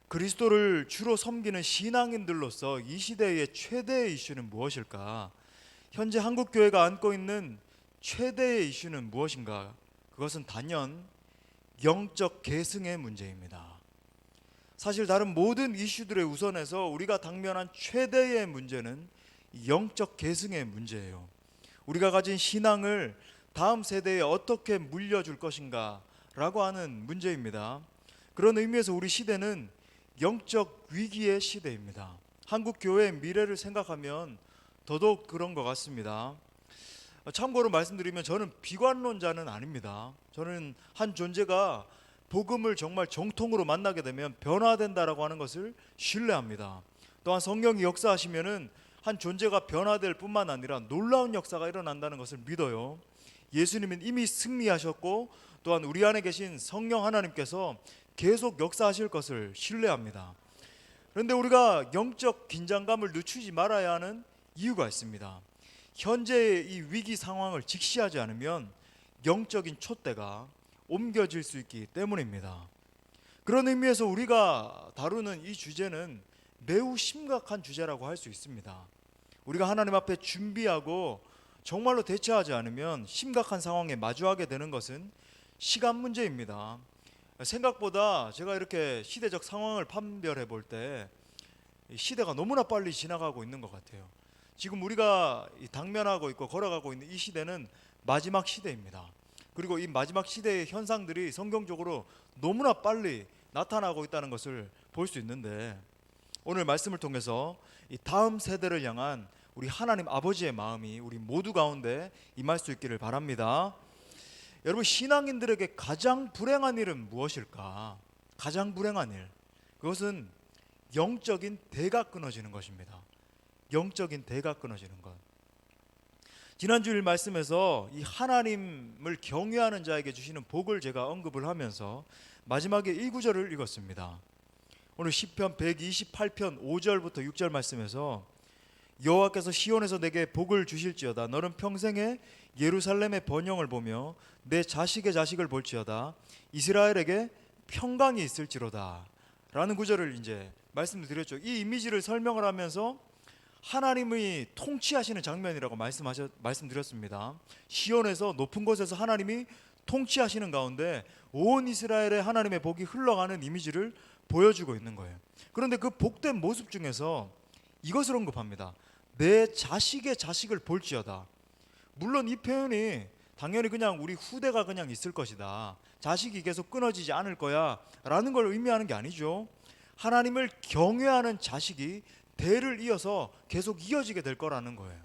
그리스도를 주로 섬기는 신앙인들로서 이 시대의 최대의 이슈는 무엇일까? 현재 한국 교회가 안고 있는 최대의 이슈는 무엇인가? 그것은 단연 영적 계승의 문제입니다. 사실 다른 모든 이슈들의 우선에서 우리가 당면한 최대의 문제는 영적 계승의 문제예요. 우리가 가진 신앙을 다음 세대에 어떻게 물려줄 것인가 라고 하는 문제입니다. 그런 의미에서 우리 시대는 영적 위기의 시대입니다. 한국 교회의 미래를 생각하면 더더욱 그런 것 같습니다. 참고로 말씀드리면 저는 비관론자는 아닙니다. 저는 한 존재가 복음을 정말 정통으로 만나게 되면 변화된다라고 하는 것을 신뢰합니다. 또한 성령이 역사하시면은 한 존재가 변화될 뿐만 아니라 놀라운 역사가 일어난다는 것을 믿어요. 예수님은 이미 승리하셨고 또한 우리 안에 계신 성령 하나님께서 계속 역사하실 것을 신뢰합니다. 그런데 우리가 영적 긴장감을 늦추지 말아야 하는 이유가 있습니다. 현재의 이 위기 상황을 직시하지 않으면 영적인 촛대가 옮겨질 수 있기 때문입니다. 그런 의미에서 우리가 다루는 이 주제는 매우 심각한 주제라고 할 수 있습니다. 우리가 하나님 앞에 준비하고 정말로 대처하지 않으면 심각한 상황에 마주하게 되는 것은 시간 문제입니다. 생각보다 제가 이렇게 시대적 상황을 판별해 볼 때 시대가 너무나 빨리 지나가고 있는 것 같아요. 지금 우리가 당면하고 있고 걸어가고 있는 이 시대는 마지막 시대입니다. 그리고 이 마지막 시대의 현상들이 성경적으로 너무나 빨리 나타나고 있다는 것을 볼 수 있는데, 오늘 말씀을 통해서 이 다음 세대를 향한 우리 하나님 아버지의 마음이 우리 모두 가운데 임할 수 있기를 바랍니다. 여러분, 신앙인들에게 가장 불행한 일은 무엇일까? 가장 불행한 일, 그것은 영적인 대가 끊어지는 것입니다. 영적인 대가 끊어지는 것. 지난주일 말씀에서 이 하나님을 경외하는 자에게 주시는 복을 제가 언급을 하면서 마지막에 이 구절을 읽었습니다. 오늘 시편 128편 5절부터 6절 말씀에서 여호와께서 시온에서 내게 복을 주실지어다. 너는 평생에 예루살렘의 번영을 보며 내 자식의 자식을 볼지어다. 이스라엘에게 평강이 있을지로다 라는 구절을 이제 말씀을 드렸죠. 이 이미지를 설명을 하면서 하나님이 통치하시는 장면이라고 말씀드렸습니다. 시온에서 높은 곳에서 하나님이 통치하시는 가운데 온 이스라엘의 하나님의 복이 흘러가는 이미지를 보여주고 있는 거예요. 그런데 그 복된 모습 중에서 이것을 언급합니다. 내 자식의 자식을 볼지어다. 물론 이 표현이 당연히 그냥 우리 후대가 그냥 있을 것이다, 자식이 계속 끊어지지 않을 거야 라는 걸 의미하는 게 아니죠. 하나님을 경외하는 자식이 대를 이어서 계속 이어지게 될 거라는 거예요.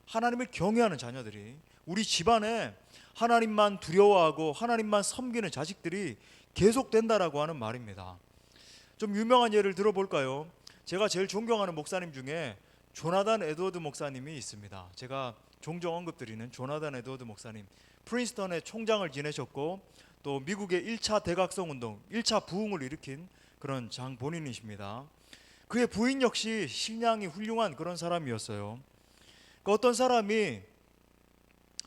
하나님을 경외하는 자녀들이, 우리 집안에 하나님만 두려워하고 하나님만 섬기는 자식들이 계속 된다라고 하는 말입니다. 좀 유명한 예를 들어볼까요? 제가 제일 존경하는 목사님 중에 조나단 에드워드 목사님이 있습니다. 제가 종종 언급드리는 조나단 에드워드 목사님, 프린스턴의 총장을 지내셨고 또 미국의 1차 대각성 운동, 1차 부흥을 일으킨 그런 장본인이십니다. 그의 부인 역시 신앙이 훌륭한 그런 사람이었어요. 그 어떤 사람이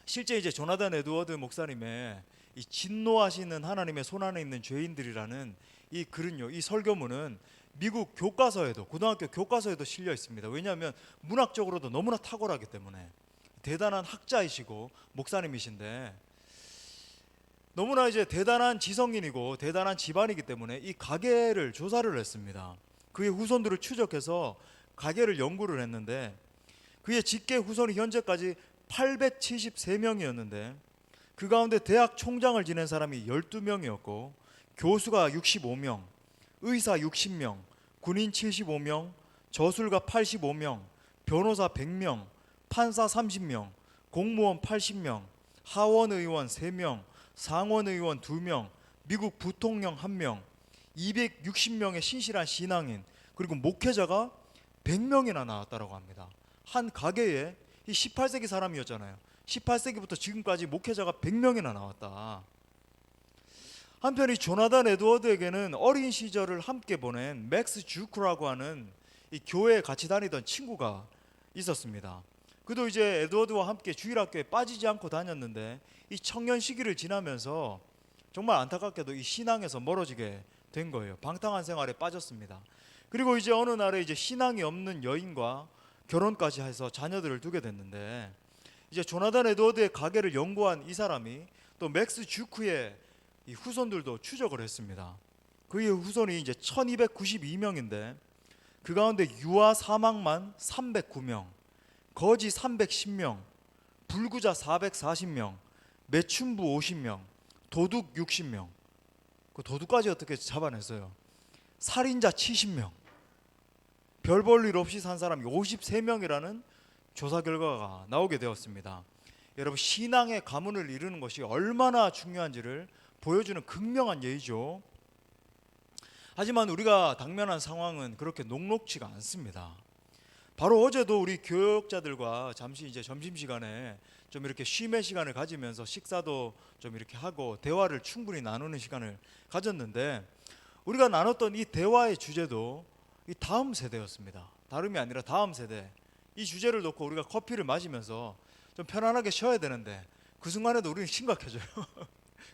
실제 이제 조나단 에드워드 목사님의 이 진노하시는 하나님의 손안에 있는 죄인들이라는 이 글은요, 이 설교문은 미국 교과서에도, 고등학교 교과서에도 실려 있습니다. 왜냐하면 문학적으로도 너무나 탁월하기 때문에. 대단한 학자이시고 목사님이신데 너무나 이제 대단한 지성인이고 대단한 집안이기 때문에 이 가계를 조사를 했습니다. 그의 후손들을 추적해서 가계를 연구를 했는데 그의 직계 후손이 현재까지 873명이었는데 그 가운데 대학 총장을 지낸 사람이 12명이었고 교수가 65명, 의사 60명, 군인 75명, 저술가 85명, 변호사 100명, 판사 30명, 공무원 80명, 하원의원 3명, 상원의원 2명, 미국 부통령 1명, 260명의 신실한 신앙인, 그리고 목회자가 100명이나 나왔다고 합니다. 한 가게에, 이 18세기 사람이었잖아요. 18세기부터 지금까지 목회자가 100명이나 나왔다. 한편 이 조나단 에드워드에게는 어린 시절을 함께 보낸 맥스 주크라고 하는 이 교회에 같이 다니던 친구가 있었습니다. 그도 이제 에드워드와 함께 주일학교에 빠지지 않고 다녔는데 이 청년 시기를 지나면서 정말 안타깝게도 이 신앙에서 멀어지게 된 거예요. 방탕한 생활에 빠졌습니다. 그리고 이제 어느 날에 이제 신앙이 없는 여인과 결혼까지 해서 자녀들을 두게 됐는데, 이제 조나단 에드워드의 가계를 연구한 이 사람이 또 맥스 주크의 이 후손들도 추적을 했습니다. 그의 후손이 이제 1292명인데 그 가운데 유아 사망만 309명, 거지 310명, 불구자 440명, 매춘부 50명, 도둑 60명. 그 도둑까지 어떻게 잡아냈어요? 살인자 70명, 별 볼 일 없이 산 사람이 53명이라는 조사 결과가 나오게 되었습니다. 여러분, 신앙의 가문을 이루는 것이 얼마나 중요한지를 보여주는 극명한 예이죠. 하지만 우리가 당면한 상황은 그렇게 녹록지가 않습니다. 바로 어제도 우리 교역자들과 잠시 이제 점심시간에 좀 이렇게 쉼의 시간을 가지면서 식사도 좀 이렇게 하고 대화를 충분히 나누는 시간을 가졌는데, 우리가 나눴던 이 대화의 주제도 이 다음 세대였습니다. 다름이 아니라 다음 세대. 이 주제를 놓고 우리가 커피를 마시면서 좀 편안하게 쉬어야 되는데 그 순간에도 우리는 심각해져요.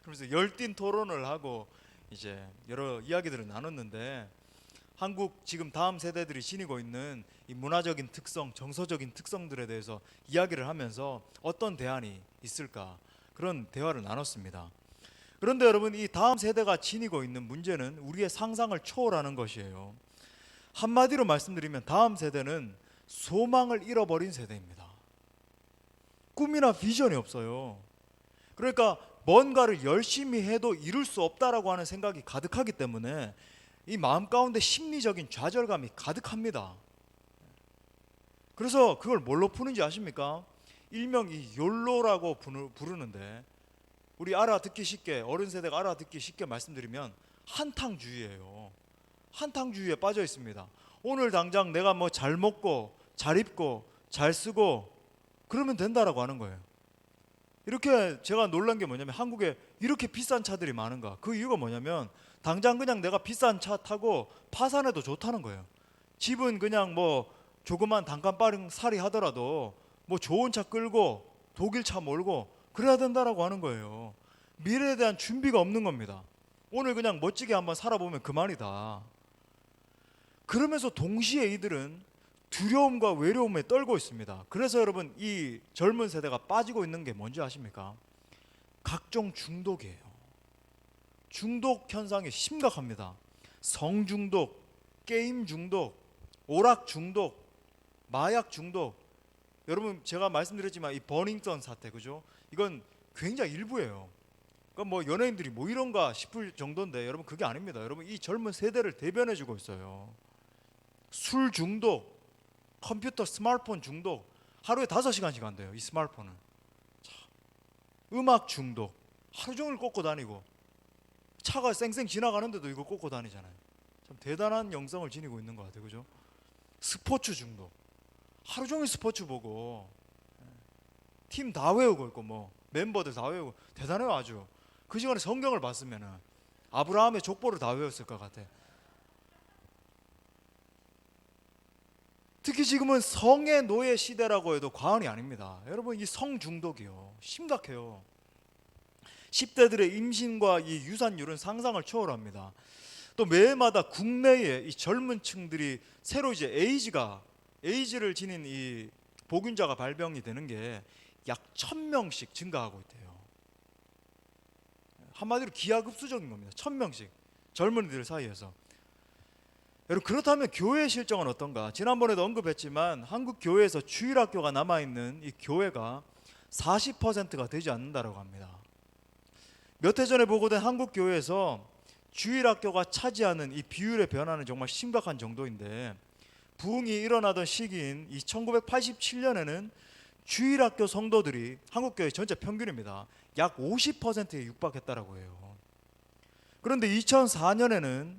그러면서 열띤 토론을 하고 이제 여러 이야기들을 나눴는데, 한국 지금 다음 세대들이 지니고 있는 이 문화적인 특성, 정서적인 특성들에 대해서 이야기를 하면서 어떤 대안이 있을까, 그런 대화를 나눴습니다. 그런데 여러분, 이 다음 세대가 지니고 있는 문제는 우리의 상상을 초월하는 것이에요. 한마디로 말씀드리면 다음 세대는 소망을 잃어버린 세대입니다. 꿈이나 비전이 없어요. 그러니까 뭔가를 열심히 해도 이룰 수 없다라고 하는 생각이 가득하기 때문에 이 마음 가운데 심리적인 좌절감이 가득합니다. 그래서 그걸 뭘로 푸는지 아십니까? 일명 이 욜로라고 부르는데, 우리 알아듣기 쉽게, 어른 세대가 알아듣기 쉽게 말씀드리면 한탕주의예요. 한탕주의에 빠져 있습니다. 오늘 당장 내가 뭐 잘 먹고 잘 입고 잘 쓰고 그러면 된다라고 하는 거예요. 이렇게 제가 놀란 게 뭐냐면, 한국에 이렇게 비싼 차들이 많은가, 그 이유가 뭐냐면 당장 그냥 내가 비싼 차 타고 파산해도 좋다는 거예요. 집은 그냥 뭐 조그만 단칸방 살이 하더라도 뭐 좋은 차 끌고 독일 차 몰고 그래야 된다라고 하는 거예요. 미래에 대한 준비가 없는 겁니다. 오늘 그냥 멋지게 한번 살아보면 그만이다. 그러면서 동시에 이들은 두려움과 외로움에 떨고 있습니다. 그래서 여러분, 이 젊은 세대가 빠지고 있는 게 뭔지 아십니까? 각종 중독이에요. 중독 현상이 심각합니다. 성중독, 게임 중독, 오락 중독, 마약 중독. 여러분, 제가 말씀드렸지만 이 버닝썬 사태, 그죠? 이건 굉장히 일부예요. 그러니까 뭐 연예인들이 뭐 이런가 싶을 정도인데, 여러분 그게 아닙니다. 여러분, 이 젊은 세대를 대변해주고 있어요. 술 중독, 컴퓨터 스마트폰 중독, 하루에 5시간씩 한대요, 이 스마트폰은. 음악 중독, 하루 종일 꽂고 다니고, 차가 쌩쌩 지나가는데도 이거 꽂고 다니잖아요. 참 대단한 영성을 지니고 있는 것 같아요, 그죠? 스포츠 중독, 하루 종일 스포츠 보고 팀 다 외우고 있고 뭐 멤버들 다 외우고 대단해요 아주. 그 시간에 성경을 봤으면은 아브라함의 족보를 다 외웠을 것 같아. 특히 지금은 성의 노예 시대라고 해도 과언이 아닙니다. 여러분, 이 성 중독이요, 심각해요. 10대들의 임신과 이 유산율은 상상을 초월합니다. 또 매해마다 국내에 이 젊은 층들이 새로 이제 에이즈를 지닌 이 보균자가 발병이 되는 게 약 1000명씩 증가하고 있대요. 한마디로 기하급수적인 겁니다. 1000명씩 젊은이들 사이에서. 여러분, 그렇다면 교회의 실정은 어떤가? 지난번에도 언급했지만 한국 교회에서 주일학교가 남아있는 이 교회가 40%가 되지 않는다고 합니다. 몇 해 전에 보고된 한국 교회에서 주일학교가 차지하는 이 비율의 변화는 정말 심각한 정도인데, 부흥이 일어나던 시기인 이 1987년에는 주일학교 성도들이 한국교회 전체 평균입니다. 약 50%에 육박했다라고 해요. 그런데 2004년에는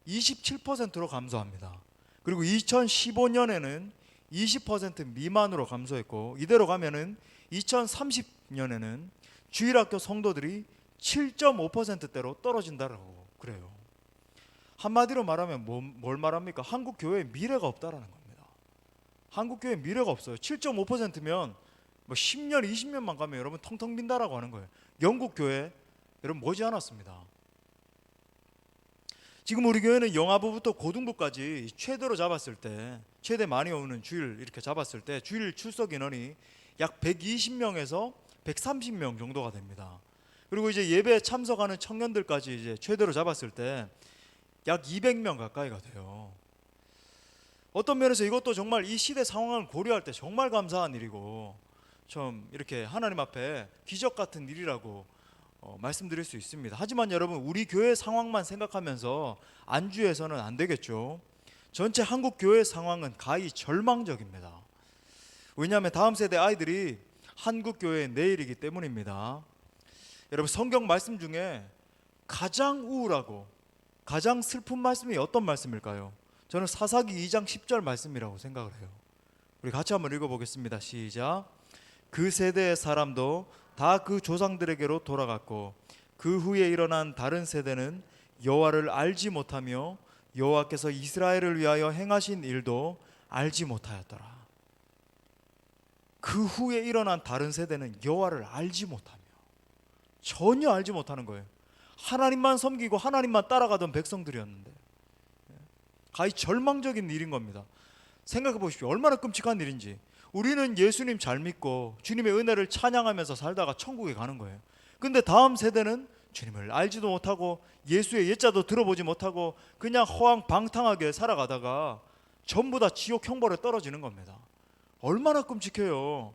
27%로 감소합니다. 그리고 2015년에는 20% 미만으로 감소했고, 이대로 가면은 2030년에는 주일학교 성도들이 7.5%대로 떨어진다라고 그래요. 한마디로 말하면 뭘 말합니까? 한국 교회에 미래가 없다라는 겁니다. 한국 교회에 미래가 없어요. 7.5%면 뭐 10년, 20년만 가면 여러분 텅텅 빈다라고 하는 거예요. 영국 교회 여러분 머지 않았습니다. 지금 우리 교회는 영아부부터 고등부까지 최대로 잡았을 때, 최대 많이 오는 주일 이렇게 잡았을 때 주일 출석 인원이 약 120명에서 130명 정도가 됩니다. 그리고 이제 예배에 참석하는 청년들까지 이제 최대로 잡았을 때 약 200명 가까이가 돼요. 어떤 면에서 이것도 정말 이 시대 상황을 고려할 때 정말 감사한 일이고 좀 이렇게 하나님 앞에 기적 같은 일이라고 말씀드릴 수 있습니다. 하지만 여러분, 우리 교회 상황만 생각하면서 안주해서는 안 되겠죠. 전체 한국 교회 상황은 가히 절망적입니다. 왜냐하면 다음 세대 아이들이 한국 교회의 내일이기 때문입니다. 여러분, 성경 말씀 중에 가장 우울하고 가장 슬픈 말씀이 어떤 말씀일까요? 저는 사사기 2장 10절 말씀이라고 생각을 해요. 우리 같이 한번 읽어보겠습니다. 시작. 그 세대의 사람도 다 그 조상들에게로 돌아갔고 그 후에 일어난 다른 세대는 여호와를 알지 못하며 여호와께서 이스라엘을 위하여 행하신 일도 알지 못하였더라. 그 후에 일어난 다른 세대는 여호와를 알지 못하며, 전혀 알지 못하는 거예요. 하나님만 섬기고 하나님만 따라가던 백성들이었는데 가히 절망적인 일인 겁니다. 생각해 보십시오. 얼마나 끔찍한 일인지. 우리는 예수님 잘 믿고 주님의 은혜를 찬양하면서 살다가 천국에 가는 거예요. 근데 다음 세대는 주님을 알지도 못하고 예수의 예자도 들어보지 못하고 그냥 허황방탕하게 살아가다가 전부 다 지옥 형벌에 떨어지는 겁니다. 얼마나 끔찍해요.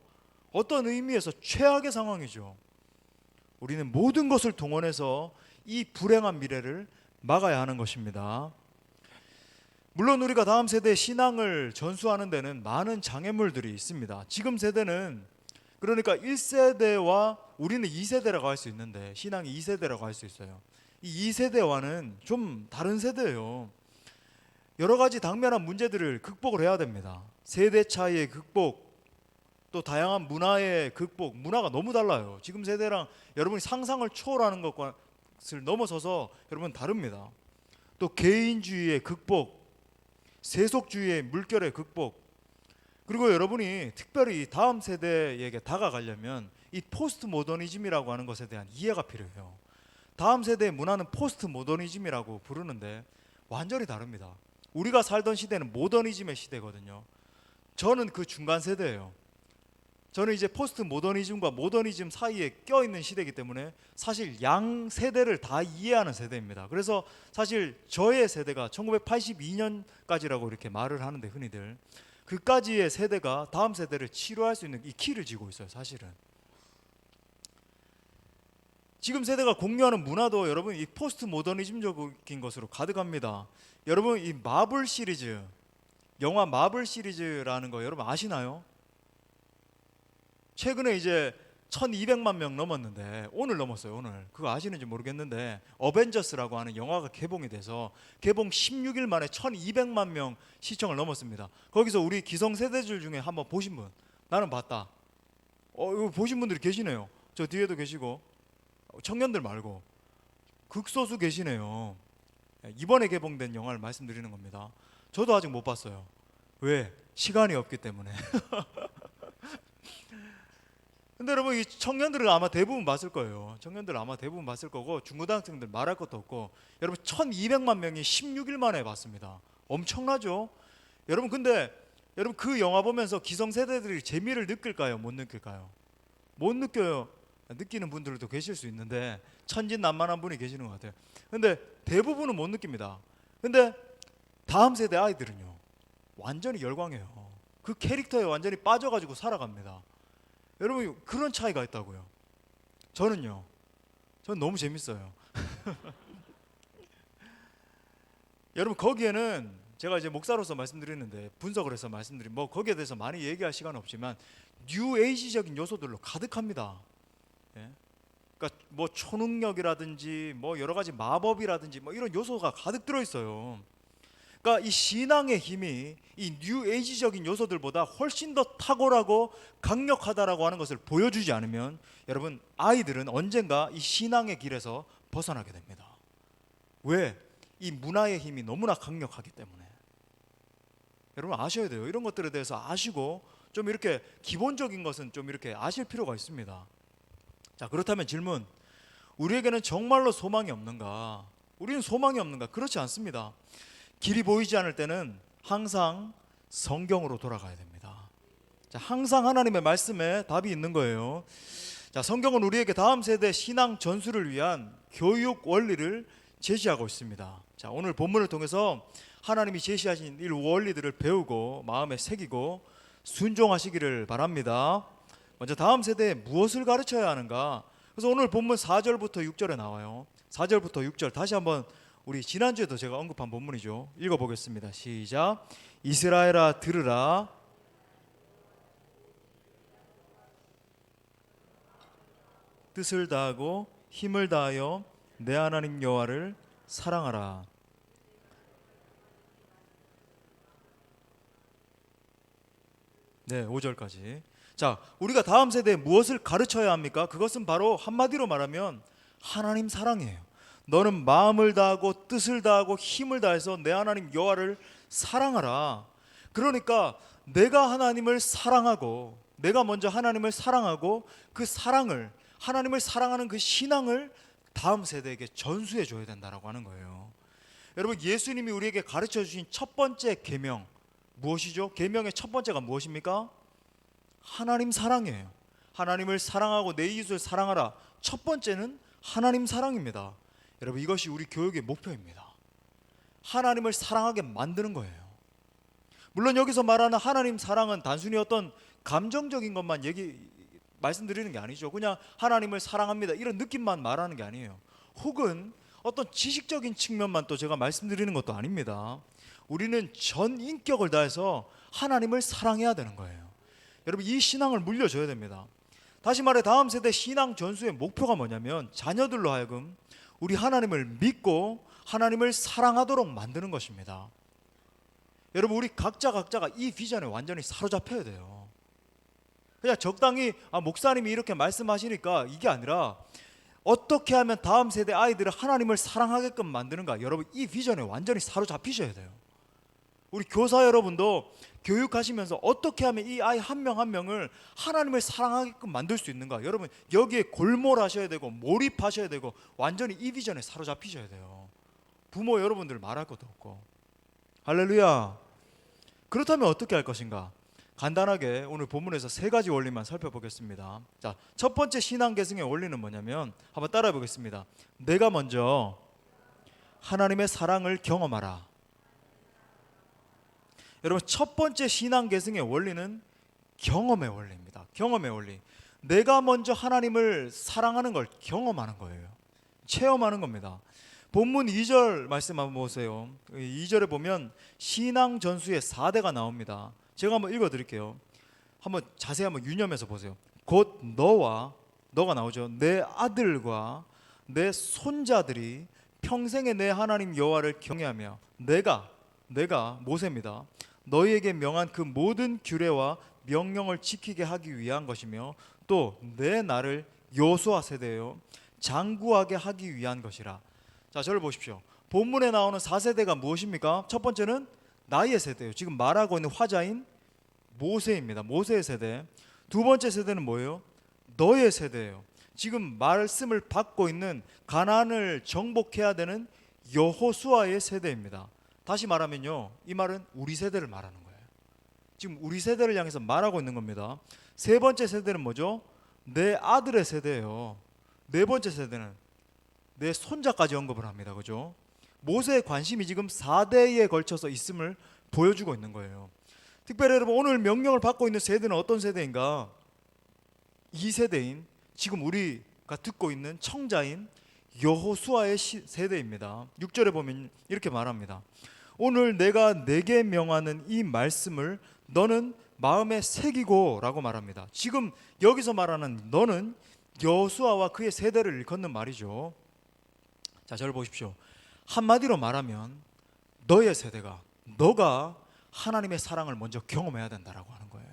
어떤 의미에서 최악의 상황이죠. 우리는 모든 것을 동원해서 이 불행한 미래를 막아야 하는 것입니다. 물론 우리가 다음 세대의 신앙을 전수하는 데는 많은 장애물들이 있습니다. 지금 세대는, 그러니까 1세대와 우리는 2세대라고 할 수 있는데, 신앙이 2세대라고 할 수 있어요. 이 2세대와는 좀 다른 세대예요. 여러 가지 당면한 문제들을 극복을 해야 됩니다. 세대 차이의 극복, 또 다양한 문화의 극복. 문화가 너무 달라요. 지금 세대랑 여러분이 상상을 초월하는 것을 넘어서서 여러분 다릅니다. 또 개인주의의 극복, 세속주의의 물결의 극복, 그리고 여러분이 특별히 다음 세대에게 다가가려면 이 포스트 모더니즘이라고 하는 것에 대한 이해가 필요해요. 다음 세대의 문화는 포스트 모더니즘이라고 부르는데 완전히 다릅니다. 우리가 살던 시대는 모더니즘의 시대거든요. 저는 그 중간 세대예요. 저는 이제 포스트 모더니즘과 모더니즘 사이에 껴있는 시대이기 때문에 사실 양 세대를 다 이해하는 세대입니다. 그래서 사실 저의 세대가 1982년까지라고 이렇게 말을 하는데, 흔히들 그까지의 세대가 다음 세대를 치료할 수 있는 이 키를 쥐고 있어요. 사실은 지금 세대가 공유하는 문화도 여러분 이 포스트 모더니즘적인 것으로 가득합니다. 여러분, 이 마블 시리즈, 영화 마블 시리즈라는 거 여러분 아시나요? 최근에 이제 1200만 명 넘었는데, 오늘 넘었어요. 오늘. 그거 아시는지 모르겠는데 어벤져스라고 하는 영화가 개봉이 돼서 개봉 16일 만에 1200만 명 시청을 넘었습니다. 거기서 우리 기성세대들 중에 한번 보신 분? 나는 봤다. 이거 보신 분들이 계시네요. 저 뒤에도 계시고, 청년들 말고 극소수 계시네요. 이번에 개봉된 영화를 말씀드리는 겁니다. 저도 아직 못 봤어요. 왜? 시간이 없기 때문에. 근데 여러분, 이 청년들은 아마 대부분 봤을 거예요. 청년들 아마 대부분 봤을 거고, 중고등학생들 말할 것도 없고. 여러분, 1200만 명이 16일 만에 봤습니다. 엄청나죠? 여러분, 근데 여러분 그 영화 보면서 기성세대들이 재미를 느낄까요? 못 느낄까요? 못 느껴요. 느끼는 분들도 계실 수 있는데 천진난만한 분이 계시는 것 같아요. 근데 대부분은 못 느낍니다. 근데 다음 세대 아이들은요, 완전히 열광해요. 그 캐릭터에 완전히 빠져가지고 살아갑니다. 여러분, 그런 차이가 있다고요. 저는 너무 재밌어요. 여러분, 거기에는 제가 이제 목사로서 말씀드리는데, 분석을 해서 말씀드린, 뭐 거기에 대해서 많이 얘기할 시간은 없지만 뉴에이지적인 요소들로 가득합니다. 예? 그러니까 뭐 초능력이라든지 뭐 여러 가지 마법이라든지 뭐 이런 요소가 가득 들어 있어요. 그러니까 이 신앙의 힘이 이 뉴에이지적인 요소들보다 훨씬 더 탁월하고 강력하다라고 하는 것을 보여주지 않으면 여러분, 아이들은 언젠가 이 신앙의 길에서 벗어나게 됩니다. 왜? 이 문화의 힘이 너무나 강력하기 때문에. 여러분 아셔야 돼요. 이런 것들에 대해서 아시고 좀 이렇게 기본적인 것은 좀 이렇게 아실 필요가 있습니다. 자, 그렇다면 질문, 우리에게는 정말로 소망이 없는가? 우리는 소망이 없는가? 그렇지 않습니다. 길이 보이지 않을 때는 항상 성경으로 돌아가야 됩니다. 자, 항상 하나님의 말씀에 답이 있는 거예요. 자, 성경은 우리에게 다음 세대 신앙 전수를 위한 교육 원리를 제시하고 있습니다. 자, 오늘 본문을 통해서 하나님이 제시하신 이 원리들을 배우고 마음에 새기고 순종하시기를 바랍니다. 먼저 다음 세대에 무엇을 가르쳐야 하는가? 그래서 오늘 본문 4절부터 6절에 나와요. 4절부터 6절 다시 한번 우리 지난주에도 제가 언급한 본문이죠. 읽어보겠습니다. 시작. 이스라엘아 들으라. 뜻을 다하고 힘을 다하여 내 하나님 여호와를 사랑하라. 네, 5절까지. 자, 우리가 다음 세대에 무엇을 가르쳐야 합니까? 그것은 바로 한마디로 말하면 하나님 사랑이에요. 너는 마음을 다하고 뜻을 다하고 힘을 다해서 내 하나님 여호와를 사랑하라. 그러니까 내가 하나님을 사랑하고, 내가 먼저 하나님을 사랑하고 그 사랑을, 하나님을 사랑하는 그 신앙을 다음 세대에게 전수해 줘야 된다라고 하는 거예요. 여러분, 예수님이 우리에게 가르쳐 주신 첫 번째 계명 무엇이죠? 계명의 첫 번째가 무엇입니까? 하나님 사랑이에요. 하나님을 사랑하고 내 이웃을 사랑하라. 첫 번째는 하나님 사랑입니다. 여러분, 이것이 우리 교육의 목표입니다. 하나님을 사랑하게 만드는 거예요. 물론 여기서 말하는 하나님 사랑은 단순히 어떤 감정적인 것만 말씀드리는 게 아니죠. 그냥 하나님을 사랑합니다 이런 느낌만 말하는 게 아니에요. 혹은 어떤 지식적인 측면만 또 제가 말씀드리는 것도 아닙니다. 우리는 전 인격을 다해서 하나님을 사랑해야 되는 거예요. 여러분, 이 신앙을 물려줘야 됩니다. 다시 말해 다음 세대 신앙 전수의 목표가 뭐냐면 자녀들로 하여금 우리 하나님을 믿고 하나님을 사랑하도록 만드는 것입니다. 여러분, 우리 각자가 이 비전에 완전히 사로잡혀야 돼요. 그냥 적당히 목사님이 이렇게 말씀하시니까 이게 아니라 어떻게 하면 다음 세대 아이들을 하나님을 사랑하게끔 만드는가. 여러분, 이 비전에 완전히 사로잡히셔야 돼요. 우리 교사 여러분도 교육하시면서 어떻게 하면 이 아이 한 명 한 명을 하나님을 사랑하게끔 만들 수 있는가. 여러분, 여기에 골몰하셔야 되고 몰입하셔야 되고 완전히 이 비전에 사로잡히셔야 돼요. 부모 여러분들 말할 것도 없고. 할렐루야. 그렇다면 어떻게 할 것인가? 간단하게 오늘 본문에서 세 가지 원리만 살펴보겠습니다. 자, 첫 번째 신앙 계승의 원리는 뭐냐면 한번 따라해 보겠습니다. 내가 먼저 하나님의 사랑을 경험하라. 여러분, 첫 번째 신앙 계승의 원리는 경험의 원리입니다. 경험의 원리. 내가 먼저 하나님을 사랑하는 걸 경험하는 거예요. 체험하는 겁니다. 본문 2절 말씀 한번 보세요. 2절에 보면 신앙 전수의 4대가 나옵니다. 제가 한번 읽어드릴게요. 한번 자세히 한번 유념해서 보세요. 곧 너가 나오죠. 내 아들과 내 손자들이 평생에 내 하나님 여호와를 경외하며 내가 모세입니다. 너희에게 명한 그 모든 규례와 명령을 지키게 하기 위한 것이며 또 내 나를 여호수아 세대요 장구하게 하기 위한 것이라. 자, 저를 보십시오. 본문에 나오는 4세대가 무엇입니까? 첫 번째는 나의 세대예요. 지금 말하고 있는 화자인 모세입니다. 모세의 세대. 두 번째 세대는 뭐예요? 너의 세대예요. 지금 말씀을 받고 있는 가나안을 정복해야 되는 여호수아의 세대입니다. 다시 말하면요, 이 말은 우리 세대를 말하는 거예요. 지금 우리 세대를 향해서 말하고 있는 겁니다. 세 번째 세대는 뭐죠? 내 아들의 세대예요. 네 번째 세대는 내 손자까지 언급을 합니다. 그죠? 모세의 관심이 지금 4대에 걸쳐서 있음을 보여주고 있는 거예요. 특별히 여러분, 오늘 명령을 받고 있는 세대는 어떤 세대인가? 이 세대인 지금 우리가 듣고 있는 청자인 여호수아의 세대입니다. 6절에 보면 이렇게 말합니다. 오늘 내가 내게 명하는 이 말씀을 너는 마음에 새기고 라고 말합니다. 지금 여기서 말하는 너는 여호수아와 그의 세대를 일컫는 말이죠. 자, 저를 보십시오. 한마디로 말하면 너의 세대가, 너가 하나님의 사랑을 먼저 경험해야 된다라고 하는 거예요.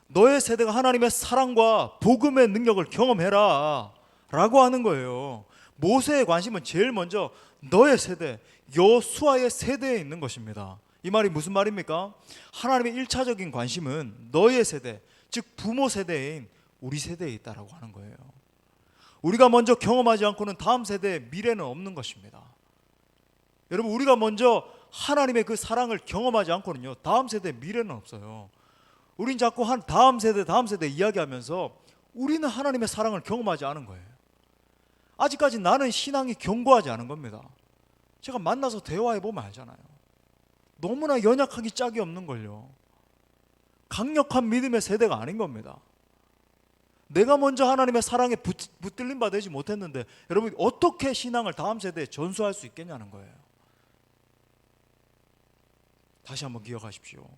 너의 세대가 하나님의 사랑과 복음의 능력을 경험해라 라고 하는 거예요. 모세의 관심은 제일 먼저 너의 세대, 여호수아의 세대에 있는 것입니다. 이 말이 무슨 말입니까? 하나님의 1차적인 관심은 너의 세대, 즉 부모 세대인 우리 세대에 있다라고 하는 거예요. 우리가 먼저 경험하지 않고는 다음 세대의 미래는 없는 것입니다. 여러분, 우리가 먼저 하나님의 그 사랑을 경험하지 않고는요, 다음 세대의 미래는 없어요. 우린 자꾸 다음 세대 이야기하면서 우리는 하나님의 사랑을 경험하지 않은 거예요. 아직까지 나는 신앙이 견고하지 않은 겁니다. 제가 만나서 대화해보면 알잖아요. 너무나 연약하기 짝이 없는 걸요. 강력한 믿음의 세대가 아닌 겁니다. 내가 먼저 하나님의 사랑에 붙들림 바 되지 못했는데 여러분, 어떻게 신앙을 다음 세대에 전수할 수 있겠냐는 거예요. 다시 한번 기억하십시오.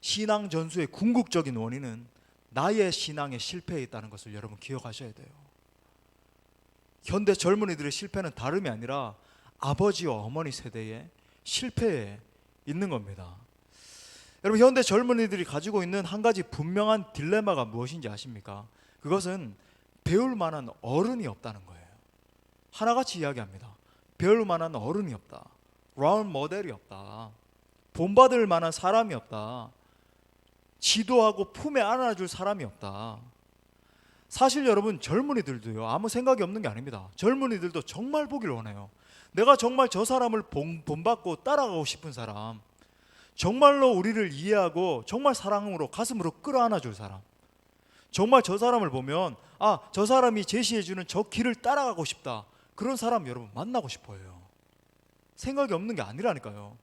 신앙 전수의 궁극적인 원인은 나의 신앙의 실패에 있다는 것을 여러분 기억하셔야 돼요. 현대 젊은이들의 실패는 다름이 아니라 아버지와 어머니 세대의 실패에 있는 겁니다. 여러분, 현대 젊은이들이 가지고 있는 한 가지 분명한 딜레마가 무엇인지 아십니까? 그것은 배울 만한 어른이 없다는 거예요. 하나같이 이야기합니다. 배울 만한 어른이 없다. 롤 모델이 없다. 본받을 만한 사람이 없다. 지도하고 품에 안아줄 사람이 없다. 사실 여러분, 젊은이들도요, 아무 생각이 없는 게 아닙니다. 젊은이들도 정말 보길 원해요. 내가 정말 저 사람을 본받고 따라가고 싶은 사람, 정말로 우리를 이해하고 정말 사랑으로 가슴으로 끌어안아줄 사람, 정말 저 사람을 보면 저 사람이 제시해주는 저 길을 따라가고 싶다, 그런 사람 여러분 만나고 싶어요. 생각이 없는 게 아니라니까요.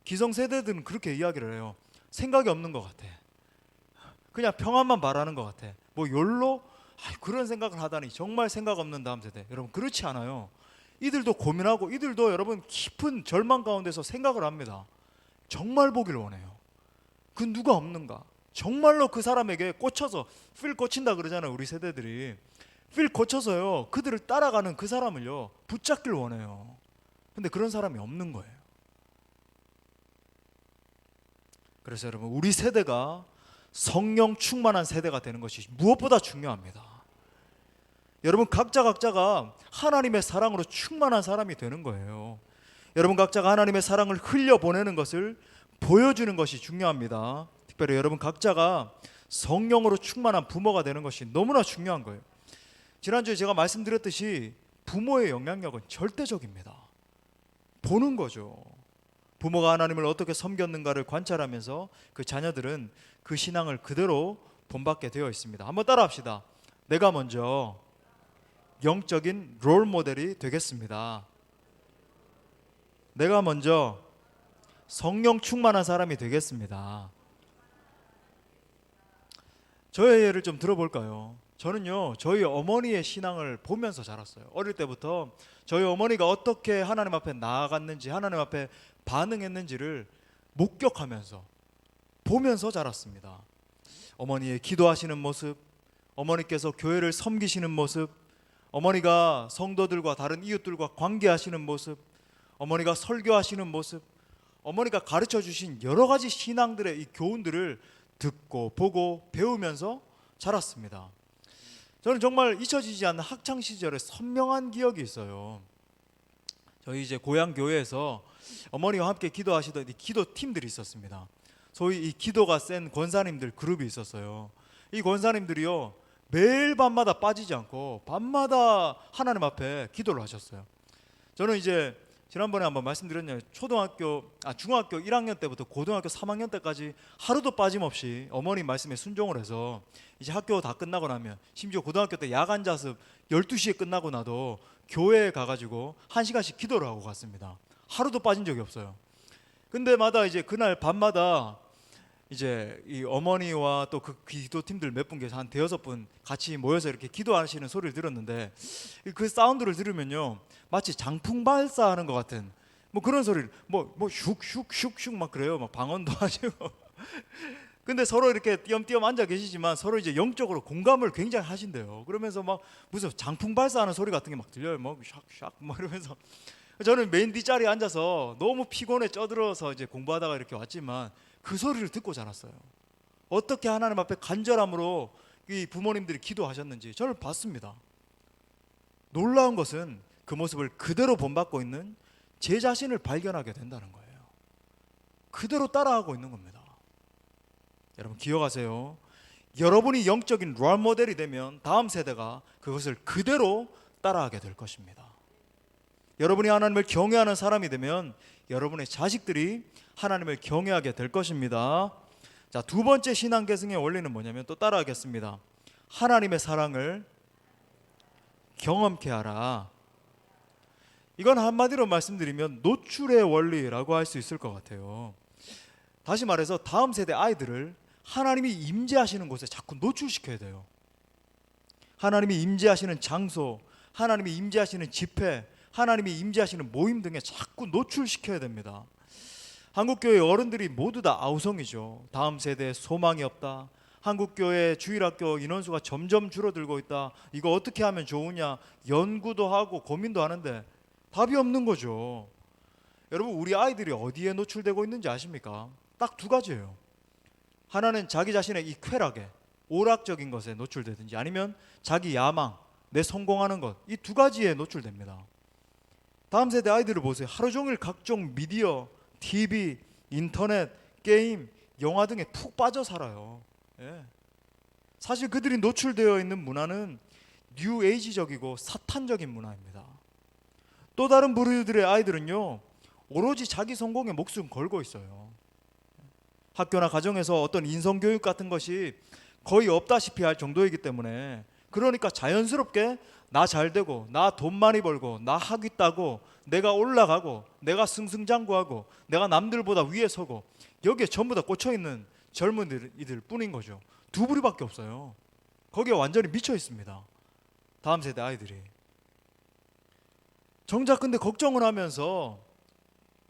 기성세대들은 그렇게 이야기를 해요. 생각이 없는 것 같아. 그냥 평안만 바라는 것 같아. 뭐 욜로? 그런 생각을 하다니 정말 생각 없는 다음 세대. 여러분, 그렇지 않아요. 이들도 고민하고 이들도 여러분 깊은 절망 가운데서 생각을 합니다. 정말 보길 원해요. 그 누가 없는가? 정말로 그 사람에게 꽂혀서 필 꽂힌다 그러잖아요. 우리 세대들이 필 꽂혀서요, 그들을 따라가는 그 사람을요 붙잡길 원해요. 근데 그런 사람이 없는 거예요. 그래서 여러분, 우리 세대가 성령 충만한 세대가 되는 것이 무엇보다 중요합니다. 여러분, 각자가 하나님의 사랑으로 충만한 사람이 되는 거예요. 여러분, 각자가 하나님의 사랑을 흘려보내는 것을 보여주는 것이 중요합니다. 특별히 여러분 각자가 성령으로 충만한 부모가 되는 것이 너무나 중요한 거예요. 지난주에 제가 말씀드렸듯이 부모의 영향력은 절대적입니다. 보는 거죠. 부모가 하나님을 어떻게 섬겼는가를 관찰하면서 그 자녀들은 그 신앙을 그대로 본받게 되어 있습니다. 한번 따라합시다. 내가 먼저 영적인 롤 모델이 되겠습니다. 내가 먼저 성령 충만한 사람이 되겠습니다. 저의 예를 좀 들어볼까요? 저는요, 저희 어머니의 신앙을 보면서 자랐어요. 어릴 때부터 저희 어머니가 어떻게 하나님 앞에 나아갔는지, 하나님 앞에 반응했는지를 목격하면서 보면서 자랐습니다. 어머니의 기도하시는 모습, 어머니께서 교회를 섬기시는 모습, 어머니가 성도들과 다른 이웃들과 관계하시는 모습, 어머니가 설교하시는 모습, 어머니가 가르쳐 주신 여러 가지 신앙들의 이 교훈들을 듣고 보고 배우면서 자랐습니다. 저는 정말 잊혀지지 않는 학창 시절에 선명한 기억이 있어요. 저희 이제 고향 교회에서 어머니와 함께 기도하시던 이 기도팀들이 있었습니다. 소위 이 기도가 센 권사님들 그룹이 있었어요. 이 권사님들이요, 매일 밤마다 빠지지 않고 밤마다 하나님 앞에 기도를 하셨어요. 저는 이제 지난번에 한번 말씀드렸냐면 중학교 1학년 때부터 고등학교 3학년 때까지 하루도 빠짐없이 어머니 말씀에 순종을 해서 이제 학교 다 끝나고 나면, 심지어 고등학교 때 야간 자습 12시에 끝나고 나도 교회에 가가지고 1시간씩 기도를 하고 갔습니다. 하루도 빠진 적이 없어요. 근데 이제 그날 밤마다 이제 이 어머니와 또 그 기도팀들 몇 분 계셔, 한 대여섯 분 같이 모여서 이렇게 기도하시는 소리를 들었는데, 그 사운드를 들으면요 마치 장풍 발사하는 것 같은 뭐 그런 소리를 뭐 슉슉슉슉 막 그래요. 막 방언도 하시고. 근데 서로 이렇게 띄엄띄엄 앉아 계시지만 서로 이제 영적으로 공감을 굉장히 하신대요. 그러면서 막 무슨 장풍 발사하는 소리 같은 게 막 들려요. 막 샥샥 막 이러면서. 저는 맨 뒷자리에 앉아서 너무 피곤해 쪄들어서 이제 공부하다가 이렇게 왔지만 그 소리를 듣고 자랐어요. 어떻게 하나님 앞에 간절함으로 이 부모님들이 기도하셨는지 저를 봤습니다. 놀라운 것은 그 모습을 그대로 본받고 있는 제 자신을 발견하게 된다는 거예요. 그대로 따라하고 있는 겁니다. 여러분 기억하세요. 여러분이 영적인 롤 모델이 되면 다음 세대가 그것을 그대로 따라하게 될 것입니다. 여러분이 하나님을 경외하는 사람이 되면 여러분의 자식들이 하나님을 경외하게 될 것입니다. 자, 두 번째 신앙 계승의 원리는 뭐냐면, 또 따라하겠습니다. 하나님의 사랑을 경험케 하라. 이건 한마디로 말씀드리면 노출의 원리라고 할 수 있을 것 같아요. 다시 말해서 다음 세대 아이들을 하나님이 임재하시는 곳에 자꾸 노출시켜야 돼요. 하나님이 임재하시는 장소, 하나님이 임재하시는 집회, 하나님이 임재하시는 모임 등에 자꾸 노출시켜야 됩니다. 한국교회 어른들이 모두 다 아우성이죠. 다음 세대에 소망이 없다, 한국교회 주일학교 인원수가 점점 줄어들고 있다, 이거 어떻게 하면 좋으냐 연구도 하고 고민도 하는데 답이 없는 거죠. 여러분, 우리 아이들이 어디에 노출되고 있는지 아십니까? 딱 두 가지예요. 하나는 자기 자신의 이 쾌락에, 오락적인 것에 노출되든지, 아니면 자기 야망, 내 성공하는 것, 이 두 가지에 노출됩니다. 다음 세대 아이들을 보세요. 하루 종일 각종 미디어, TV, 인터넷, 게임, 영화 등에 푹 빠져 살아요. 예. 사실 그들이 노출되어 있는 문화는 뉴 에이지적이고 사탄적인 문화입니다. 또 다른 부류들의 아이들은요, 오로지 자기 성공에 목숨 걸고 있어요. 학교나 가정에서 어떤 인성교육 같은 것이 거의 없다시피 할 정도이기 때문에, 그러니까 자연스럽게 나 잘되고, 나 돈 많이 벌고, 나 학위 따고, 내가 올라가고, 내가 승승장구하고, 내가 남들보다 위에 서고, 여기에 전부 다 꽂혀있는 젊은이들 뿐인 거죠. 두 부류밖에 없어요. 거기에 완전히 미쳐 있습니다. 다음 세대 아이들이. 정작 근데 걱정을 하면서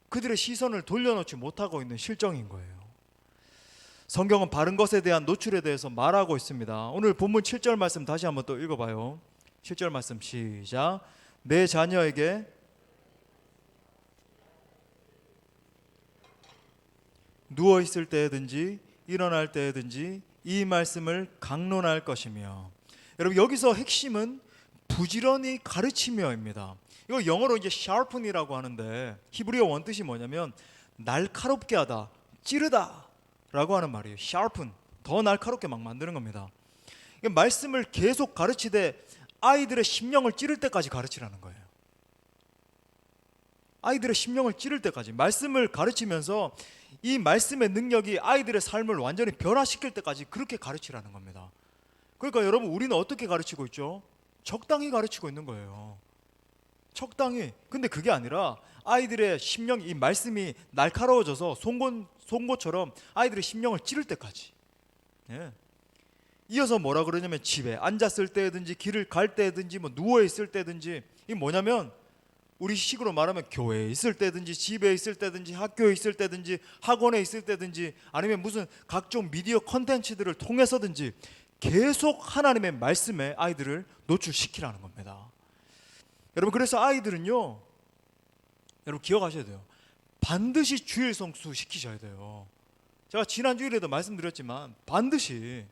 그들의 시선을 돌려놓지 못하고 있는 실정인 거예요. 성경은 바른 것에 대한 노출에 대해서 말하고 있습니다. 오늘 본문 7절 말씀 다시 한번 또 읽어봐요. 7절 말씀 시작. 내 자녀에게 누워있을 때든지 일어날 때든지 이 말씀을 강론할 것이며. 여러분, 여기서 핵심은 부지런히 가르치며입니다. 이거 영어로 이제 sharpen이라고 하는데, 히브리어 원뜻이 뭐냐면 날카롭게 하다, 찌르다 라고 하는 말이에요. sharpen, 더 날카롭게 막 만드는 겁니다. 말씀을 계속 가르치되 아이들의 심령을 찌를 때까지 가르치라는 거예요. 아이들의 심령을 찌를 때까지 말씀을 가르치면서 이 말씀의 능력이 아이들의 삶을 완전히 변화시킬 때까지 그렇게 가르치라는 겁니다. 그러니까 여러분, 우리는 어떻게 가르치고 있죠? 적당히 가르치고 있는 거예요. 적당히. 근데 그게 아니라 아이들의 심령, 이 말씀이 날카로워져서 송곳처럼 아이들의 심령을 찌를 때까지. 예. 이어서 뭐라 그러냐면, 집에 앉았을 때든지 길을 갈 때든지 뭐 누워 있을 때든지, 이게 뭐냐면 우리 식으로 말하면 교회에 있을 때든지 집에 있을 때든지 학교에 있을 때든지 학원에 있을 때든지 아니면 무슨 각종 미디어 컨텐츠들을 통해서든지 계속 하나님의 말씀에 아이들을 노출시키라는 겁니다. 여러분, 그래서 아이들은요, 여러분 기억하셔야 돼요. 반드시 주일 성수 시키셔야 돼요. 제가 지난 주일에도 말씀드렸지만 반드시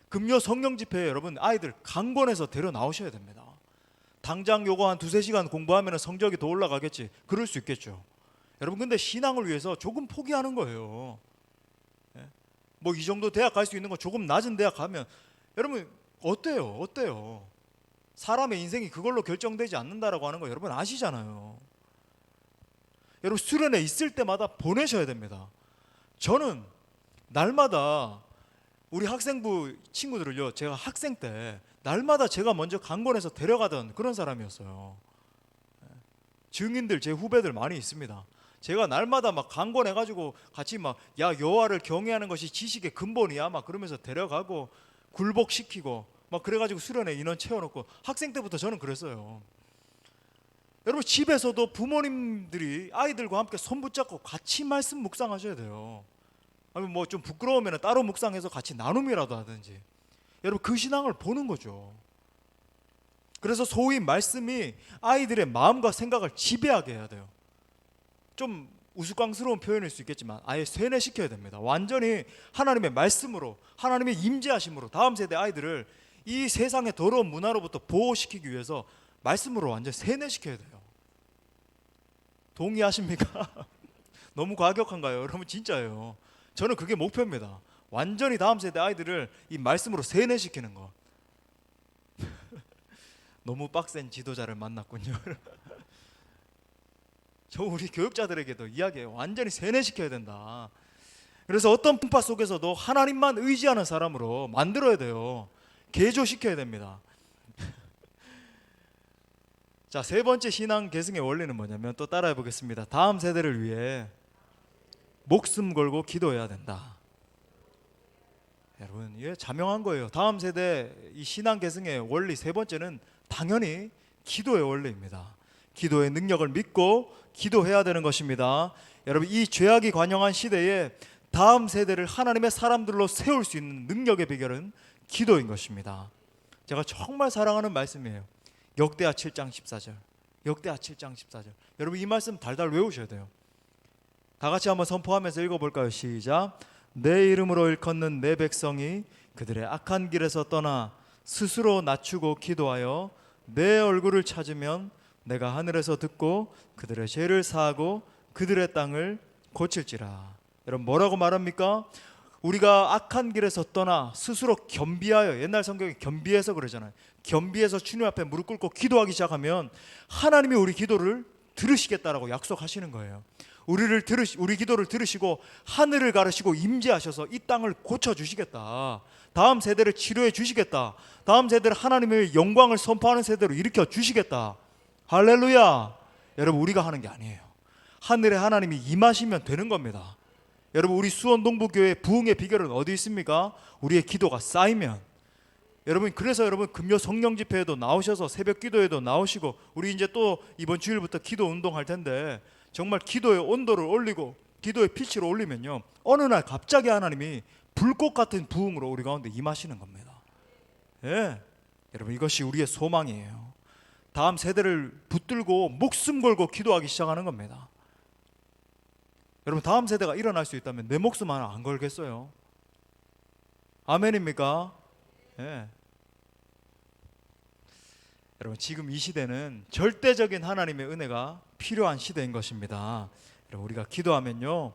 금요 성령 집회에 여러분 아이들 강권해서 데려 나오셔야 됩니다. 당장 요거 한 2-3시간 공부하면 성적이 더 올라가겠지, 그럴 수 있겠죠. 여러분, 근데 신앙을 위해서 조금 포기하는 거예요. 뭐 이 정도 대학 갈 수 있는 거 조금 낮은 대학 가면, 여러분 어때요? 사람의 인생이 그걸로 결정되지 않는다라고 하는 거 여러분 아시잖아요. 여러분, 수련회 있을 때마다 보내셔야 됩니다. 저는 날마다 우리 학생부 친구들을요, 제가 학생 때 날마다 제가 먼저 강권해서 데려가던 그런 사람이었어요. 증인들, 제 후배들 많이 있습니다. 제가 날마다 막 강권해가지고 같이 막, 야, 여호와를 경외하는 것이 지식의 근본이야 막 그러면서 데려가고 굴복시키고 막 그래가지고 수련회 인원 채워놓고, 학생 때부터 저는 그랬어요. 여러분, 집에서도 부모님들이 아이들과 함께 손 붙잡고 같이 말씀 묵상하셔야 돼요. 아니면 뭐 좀 부끄러우면 따로 묵상해서 같이 나눔이라도 하든지. 여러분, 그 신앙을 보는 거죠. 그래서 소위 말씀이 아이들의 마음과 생각을 지배하게 해야 돼요. 좀 우스꽝스러운 표현일 수 있겠지만 아예 세뇌시켜야 됩니다. 완전히 하나님의 말씀으로, 하나님의 임재하심으로 다음 세대 아이들을 이 세상의 더러운 문화로부터 보호시키기 위해서 말씀으로 완전히 세뇌시켜야 돼요. 동의하십니까? 너무 과격한가요? 여러분, 진짜예요. 저는 그게 목표입니다. 완전히 다음 세대 아이들을 이 말씀으로 세뇌시키는 거. 너무 빡센 지도자를 만났군요. 저 우리 교육자들에게도 이야기해요. 완전히 세뇌시켜야 된다. 그래서 어떤 풍파 속에서도 하나님만 의지하는 사람으로 만들어야 돼요. 개조시켜야 됩니다. 자, 세 번째 신앙 계승의 원리는 뭐냐면, 또 따라해 보겠습니다. 다음 세대를 위해 목숨 걸고 기도해야 된다. 여러분, 이게 자명한 거예요. 다음 세대 이 신앙 계승의 원리 세 번째는 당연히 기도의 원리입니다. 기도의 능력을 믿고 기도해야 되는 것입니다. 여러분, 이 죄악이 관영한 시대에 다음 세대를 하나님의 사람들로 세울 수 있는 능력의 비결은 기도인 것입니다. 제가 정말 사랑하는 말씀이에요. 역대하 7장 14절. 역대하 7장 14절. 여러분, 이 말씀 달달 외우셔야 돼요. 다 같이 한번 선포하면서 읽어볼까요? 시작. 내 이름으로 일컫는 내 백성이 그들의 악한 길에서 떠나 스스로 낮추고 기도하여 내 얼굴을 찾으면 내가 하늘에서 듣고 그들의 죄를 사하고 그들의 땅을 고칠지라. 여러분, 뭐라고 말합니까? 우리가 악한 길에서 떠나 스스로 겸비하여, 옛날 성경에 겸비해서 그러잖아요. 겸비해서 주님 앞에 무릎 꿇고 기도하기 시작하면 하나님이 우리 기도를 들으시겠다라고 약속하시는 거예요. 우리 기도를 들으시고 하늘을 가르시고 임재하셔서 이 땅을 고쳐주시겠다. 다음 세대를 치료해 주시겠다. 다음 세대를 하나님의 영광을 선포하는 세대로 일으켜 주시겠다. 할렐루야. 여러분, 우리가 하는 게 아니에요. 하늘에 하나님이 임하시면 되는 겁니다. 여러분, 우리 수원동부교회 부흥의 비결은 어디 있습니까? 우리의 기도가 쌓이면. 여러분, 그래서 여러분 금요 성령 집회에도 나오셔서 새벽 기도에도 나오시고, 우리 이제 또 이번 주일부터 기도 운동할 텐데, 정말 기도의 온도를 올리고 기도의 피치를 올리면요, 어느 날 갑자기 하나님이 불꽃 같은 부흥으로 우리 가운데 임하시는 겁니다. 예, 여러분, 이것이 우리의 소망이에요. 다음 세대를 붙들고 목숨 걸고 기도하기 시작하는 겁니다. 여러분, 다음 세대가 일어날 수 있다면 내 목숨 하나 안 걸겠어요? 아멘입니까? 예. 여러분, 지금 이 시대는 절대적인 하나님의 은혜가 필요한 시대인 것입니다. 여러분, 우리가 기도하면요,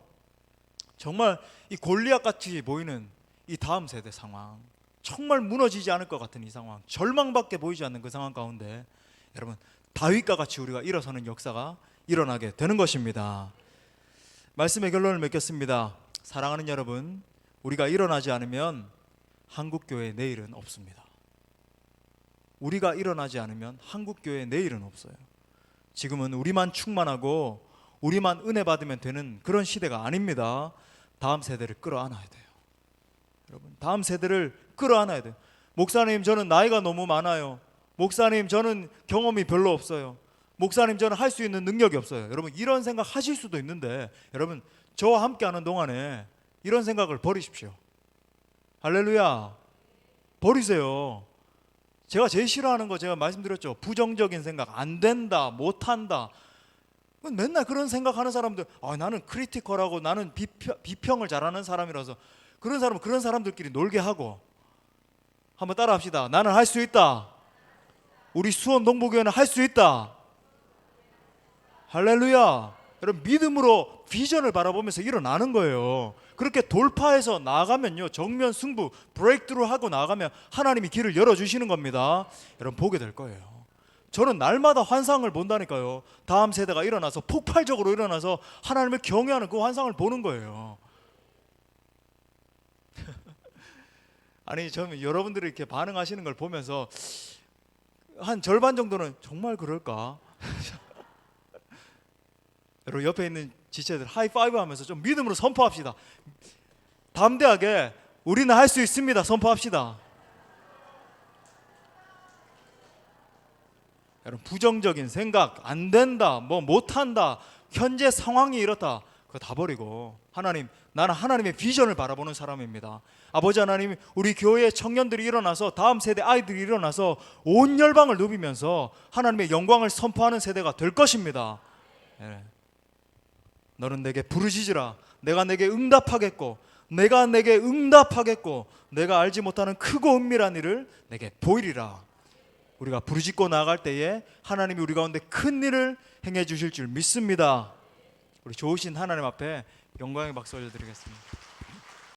정말 이 골리앗 같이 보이는 이 다음 세대 상황, 정말 무너지지 않을 것 같은 이 상황, 절망밖에 보이지 않는 그 상황 가운데 여러분, 다윗과 같이 우리가 일어서는 역사가 일어나게 되는 것입니다. 말씀의 결론을 맺겠습니다. 사랑하는 여러분, 우리가 일어나지 않으면 한국교회의 내일은 없습니다. 우리가 일어나지 않으면 한국교회의 내일은 없어요. 지금은 우리만 충만하고 우리만 은혜 받으면 되는 그런 시대가 아닙니다. 다음 세대를 끌어안아야 돼요. 여러분, 다음 세대를 끌어안아야 돼요. 목사님, 저는 나이가 너무 많아요. 목사님, 저는 경험이 별로 없어요. 목사님, 저는 할 수 있는 능력이 없어요. 여러분, 이런 생각 하실 수도 있는데, 여러분, 저와 함께하는 동안에 이런 생각을 버리십시오. 할렐루야. 버리세요. 제가 제일 싫어하는 거 제가 말씀드렸죠. 부정적인 생각, 안 된다, 못한다. 맨날 그런 생각하는 사람들, 나는 크리티컬하고 나는 비평을 잘하는 사람이라서 그런 사람은 그런 사람들끼리 놀게 하고, 한번 따라 합시다. 나는 할 수 있다. 우리 수원 동부교회는 할 수 있다. 할렐루야. 여러분, 믿음으로 비전을 바라보면서 일어나는 거예요. 그렇게 돌파해서 나아가면요, 정면 승부, 브레이크트루 하고 나아가면 하나님이 길을 열어주시는 겁니다. 여러분, 보게 될 거예요. 저는 날마다 환상을 본다니까요. 다음 세대가 일어나서 폭발적으로 일어나서 하나님을 경외하는 그 환상을 보는 거예요. 아니, 저는 여러분들이 이렇게 반응하시는 걸 보면서 한 절반 정도는 정말 그럴까? 여러분, 옆에 있는 지체들 하이파이브 하면서 좀 믿음으로 선포합시다. 담대하게 우리는 할 수 있습니다. 선포합시다. 여러분, 부정적인 생각, 안 된다, 뭐 못한다, 현재 상황이 이렇다, 그거 다 버리고 하나님, 나는 하나님의 비전을 바라보는 사람입니다. 아버지 하나님, 우리 교회의 청년들이 일어나서, 다음 세대 아이들이 일어나서 온 열방을 누비면서 하나님의 영광을 선포하는 세대가 될 것입니다. 네. 너는 내게 부르짖으라. 내가 내게 응답하겠고, 내가 내게 응답하겠고, 내가 알지 못하는 크고 은밀한 일을 내게 보이리라. 우리가 부르짖고 나아갈 때에 하나님이 우리 가운데 큰 일을 행해 주실 줄 믿습니다. 우리 좋으신 하나님 앞에 영광의 박수 올려드리겠습니다.